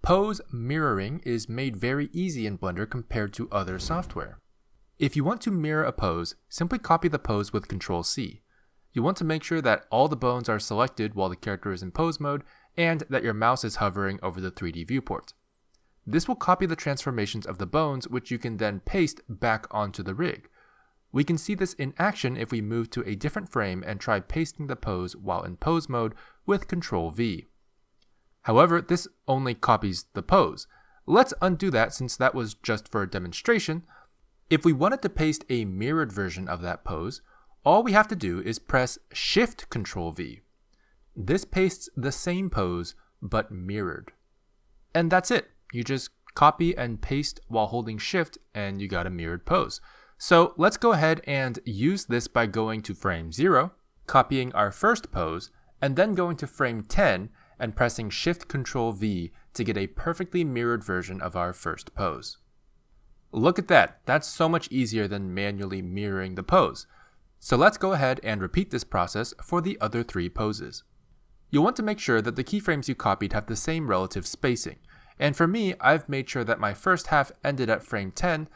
Pose mirroring is made very easy in Blender compared to other software. If you want to mirror a pose, simply copy the pose with Ctrl+C. You want to make sure that all the bones are selected while the character is in pose mode and that your mouse is hovering over the 3D viewport. This will copy the transformations of the bones, which you can then paste back onto the rig. We can see this in action if we move to a different frame and try pasting the pose while in pose mode with Ctrl+V. However, this only copies the pose. Let's undo that since that was just for a demonstration. If we wanted to paste a mirrored version of that pose, all we have to do is press Shift Ctrl+V. This pastes the same pose, but mirrored. And that's it. You just copy and paste while holding Shift and you got a mirrored pose. So let's go ahead and use this by going to frame 0, copying our first pose, and then going to frame 10 and pressing Shift Ctrl+V to get a perfectly mirrored version of our first pose. Look at that. That's so much easier than manually mirroring the pose. So let's go ahead and repeat this process for the other 3 poses. You'll want to make sure that the keyframes you copied have the same relative spacing. And for me, I've made sure that my first half ended at frame 10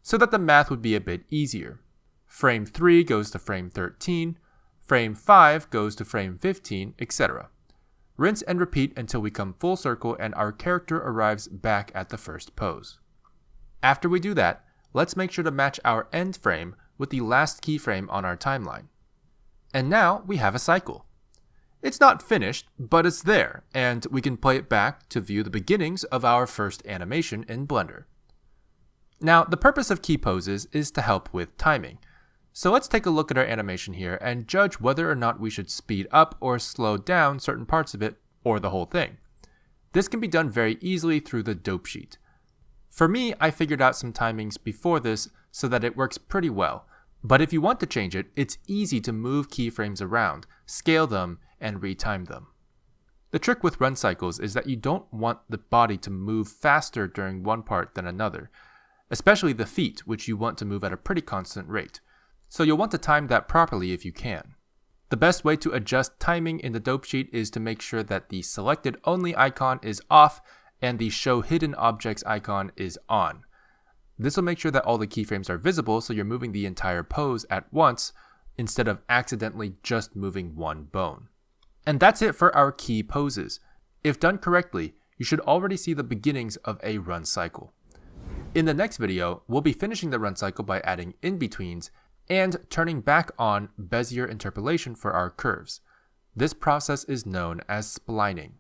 so that the math would be a bit easier. Frame 3 goes to frame 13, frame 5 goes to frame 15, etc. Rinse and repeat until we come full circle and our character arrives back at the first pose. After we do that, let's make sure to match our end frame with the last keyframe on our timeline. And now we have a cycle. It's not finished, but it's there, and we can play it back to view the beginnings of our first animation in Blender. Now, the purpose of key poses is to help with timing. So let's take a look at our animation here and judge whether or not we should speed up or slow down certain parts of it, or the whole thing. This can be done very easily through the dope sheet. For me, I figured out some timings before this so that it works pretty well, but if you want to change it, it's easy to move keyframes around, scale them, and retime them. The trick with run cycles is that you don't want the body to move faster during one part than another, especially the feet, which you want to move at a pretty constant rate. So you'll want to time that properly if you can. The best way to adjust timing in the dope sheet is to make sure that the selected only icon is off and the show hidden objects icon is on. This will make sure that all the keyframes are visible so you're moving the entire pose at once instead of accidentally just moving one bone. And that's it for our key poses. If done correctly, you should already see the beginnings of a run cycle. In the next video, we'll be finishing the run cycle by adding in-betweens and turning back on Bezier interpolation for our curves. This process is known as splining.